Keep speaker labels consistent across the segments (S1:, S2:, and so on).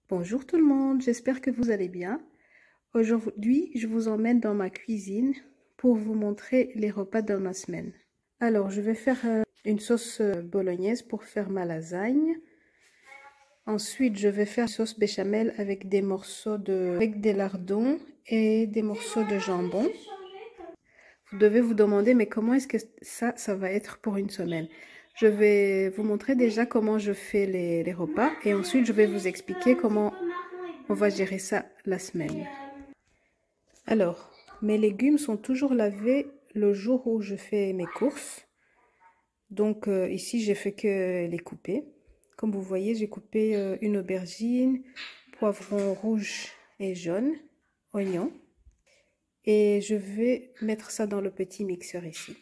S1: Bonjour tout le monde, j'espère que vous allez bien. Aujourd'hui, je vous emmène dans ma cuisine pour vous montrer les repas de ma semaine. Alors, je vais faire une sauce bolognaise pour faire ma lasagne. Ensuite, je vais faire une sauce béchamel avec des avec des lardons et des morceaux de jambon. Vous devez vous demander, mais comment est-ce que ça va être pour une semaine? Je vais vous montrer déjà comment je fais les repas et ensuite je vais vous expliquer comment on va gérer ça la semaine. Alors, mes légumes sont toujours lavés le jour où je fais mes courses. Donc ici, j'ai fait que les couper. Comme vous voyez, j'ai coupé une aubergine, poivron rouge et jaune, oignon. Et je vais mettre ça dans le petit mixeur ici.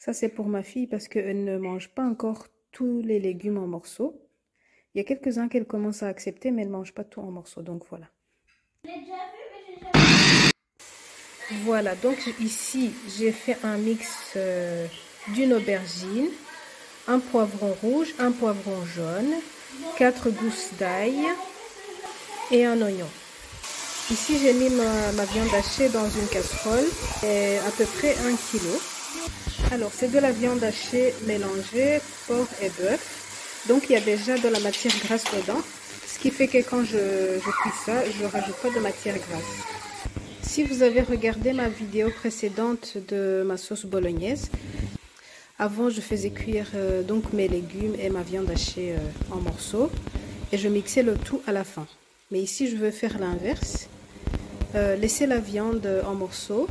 S1: Ça, c'est pour ma fille parce qu'elle ne mange pas encore tous les légumes en morceaux. Il y a quelques-uns qu'elle commence à accepter, mais elle ne mange pas tout en morceaux. Donc, voilà. Voilà, donc ici, j'ai fait un mix d'une aubergine, un poivron rouge, un poivron jaune, 4 gousses d'ail et un oignon. Ici, j'ai mis ma viande hachée dans une casserole, et à peu près 1 kg. Alors, c'est de la viande hachée mélangée, porc et bœuf. Donc, il y a déjà de la matière grasse dedans. Ce qui fait que quand je cuis ça, je ne rajoute pas de matière grasse. Si vous avez regardé ma vidéo précédente de ma sauce bolognaise, avant, je faisais cuire donc mes légumes et ma viande hachée en morceaux. Et je mixais le tout à la fin. Mais ici, je veux faire l'inverse. Laisser la viande en morceaux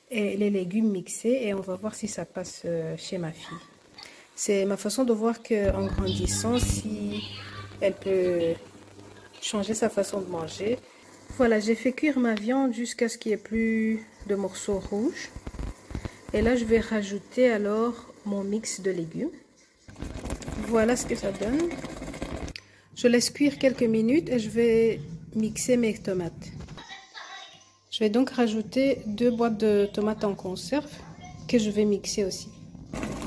S1: et les légumes mixés et on va voir si ça passe chez ma fille. C'est ma façon de voir qu'en grandissant, si elle peut changer sa façon de manger. Voilà, j'ai fait cuire ma viande jusqu'à ce qu'il n'y ait plus de morceaux rouges. Et là, je vais rajouter alors mon mix de légumes. Voilà ce que ça donne. Je laisse cuire quelques minutes et je vais mixer mes tomates. Je vais donc rajouter 2 boîtes de tomates en conserve que je vais mixer aussi.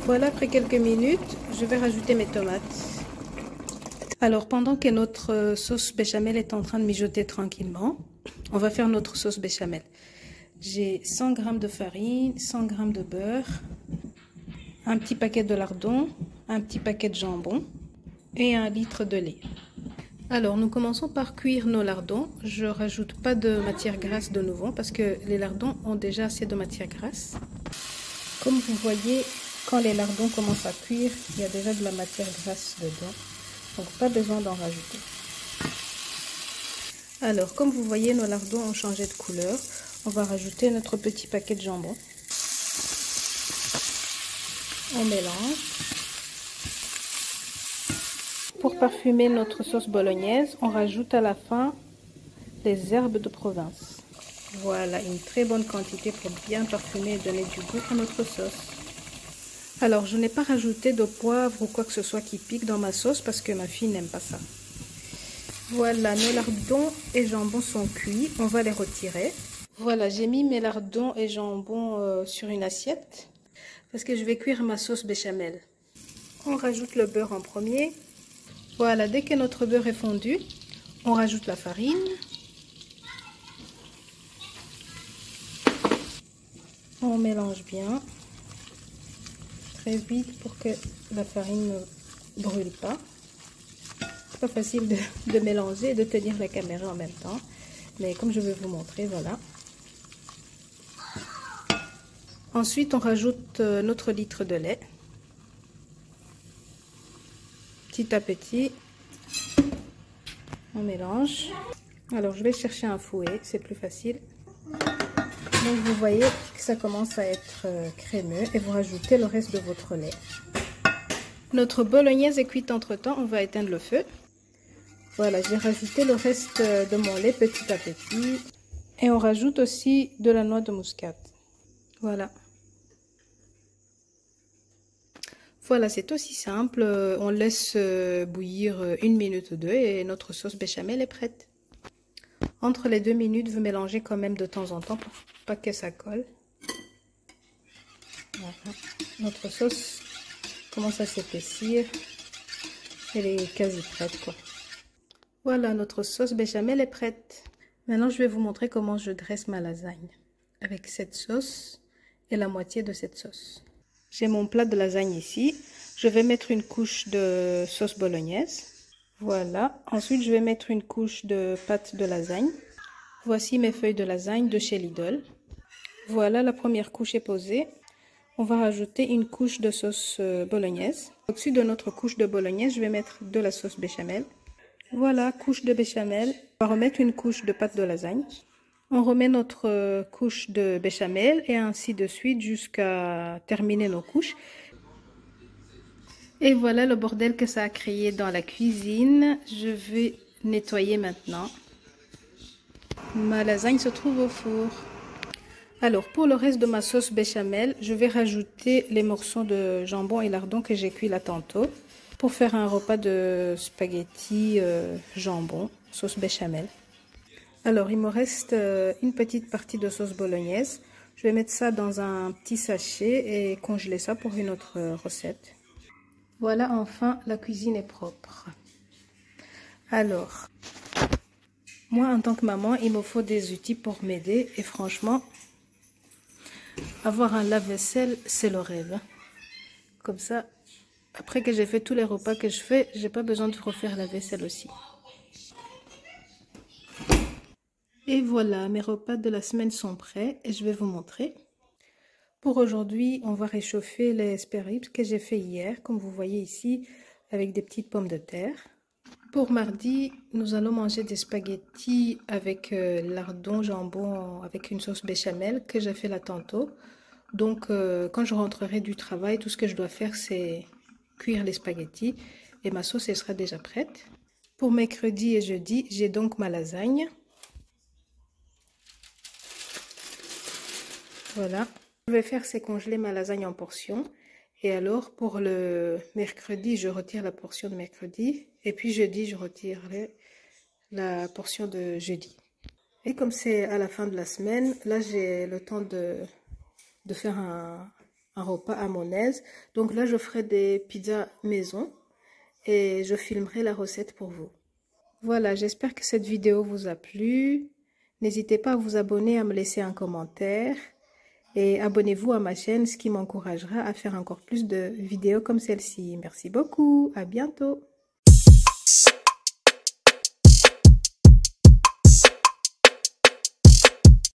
S1: Voilà, après quelques minutes, je vais rajouter mes tomates. Alors, pendant que notre sauce béchamel est en train de mijoter tranquillement, on va faire notre sauce béchamel. J'ai 100 g de farine, 100 g de beurre, un petit paquet de lardons, un petit paquet de jambon et 1 litre de lait. Alors, nous commençons par cuire nos lardons. Je ne rajoute pas de matière grasse de nouveau parce que les lardons ont déjà assez de matière grasse. Comme vous voyez, quand les lardons commencent à cuire, il y a déjà de la matière grasse dedans. Donc, pas besoin d'en rajouter. Alors, comme vous voyez, nos lardons ont changé de couleur. On va rajouter notre petit paquet de jambon. On mélange. Pour parfumer notre sauce bolognaise, on rajoute à la fin les herbes de Provence. Voilà, une très bonne quantité pour bien parfumer et donner du goût à notre sauce. Alors, je n'ai pas rajouté de poivre ou quoi que ce soit qui pique dans ma sauce parce que ma fille n'aime pas ça. Voilà, nos lardons et jambon sont cuits. On va les retirer. Voilà, j'ai mis mes lardons et jambon sur une assiette parce que je vais cuire ma sauce béchamel. On rajoute le beurre en premier. Voilà, dès que notre beurre est fondu, on rajoute la farine. On mélange bien, très vite pour que la farine ne brûle pas. C'est pas facile de mélanger et de tenir la caméra en même temps, mais comme je vais vous montrer, voilà. Ensuite, on rajoute notre litre de lait. Petit à petit, on mélange. Alors, je vais chercher un fouet, c'est plus facile. Donc, vous voyez que ça commence à être crémeux et vous rajoutez le reste de votre lait. Notre bolognaise est cuite entre-temps, on va éteindre le feu. Voilà, j'ai rajouté le reste de mon lait petit à petit. Et on rajoute aussi de la noix de muscade. Voilà. Voilà, c'est aussi simple. On laisse bouillir 1 minute ou 2 et notre sauce béchamel est prête. Entre les 2 minutes, vous mélangez quand même de temps en temps pour pas que ça colle. Voilà. Notre sauce commence à s'épaissir. Elle est quasi prête, quoi. Voilà, notre sauce béchamel est prête. Maintenant, je vais vous montrer comment je dresse ma lasagne avec cette sauce et la moitié de cette sauce. J'ai mon plat de lasagne ici. Je vais mettre une couche de sauce bolognaise. Voilà. Ensuite, je vais mettre une couche de pâte de lasagne. Voici mes feuilles de lasagne de chez Lidl. Voilà, la première couche est posée. On va rajouter une couche de sauce bolognaise. Au-dessus de notre couche de bolognaise, je vais mettre de la sauce béchamel. Voilà, couche de béchamel. On va remettre une couche de pâte de lasagne. On remet notre couche de béchamel et ainsi de suite jusqu'à terminer nos couches. Et voilà le bordel que ça a créé dans la cuisine. Je vais nettoyer maintenant. Ma lasagne se trouve au four. Alors, pour le reste de ma sauce béchamel, je vais rajouter les morceaux de jambon et lardon que j'ai cuit là tantôt pour faire un repas de spaghetti jambon, sauce béchamel. Alors, il me reste une petite partie de sauce bolognaise. Je vais mettre ça dans un petit sachet et congeler ça pour une autre recette. Voilà, enfin, la cuisine est propre. Alors, moi, en tant que maman, il me faut des outils pour m'aider. Et franchement, avoir un lave-vaisselle, c'est le rêve. Comme ça, après que j'ai fait tous les repas que je fais, j'ai pas besoin de refaire la vaisselle aussi. Et voilà, mes repas de la semaine sont prêts et je vais vous montrer. Pour aujourd'hui, on va réchauffer les spare ribs que j'ai fait hier, comme vous voyez ici, avec des petites pommes de terre. Pour mardi, nous allons manger des spaghettis avec lardon, jambon, avec une sauce béchamel que j'ai fait là tantôt. Donc, quand je rentrerai du travail, tout ce que je dois faire, c'est cuire les spaghettis et ma sauce elle sera déjà prête. Pour mercredi et jeudi, j'ai donc ma lasagne. Voilà. Ce que je vais faire, c'est congeler ma lasagne en portions. Et alors, pour le mercredi, je retire la portion de mercredi. Et puis jeudi, je retirerai la portion de jeudi. Et comme c'est à la fin de la semaine, là, j'ai le temps de faire un repas à mon aise. Donc là, je ferai des pizzas maison et je filmerai la recette pour vous. Voilà, j'espère que cette vidéo vous a plu. N'hésitez pas à vous abonner, à me laisser un commentaire et abonnez-vous à ma chaîne, ce qui m'encouragera à faire encore plus de vidéos comme celle-ci. Merci beaucoup, à bientôt.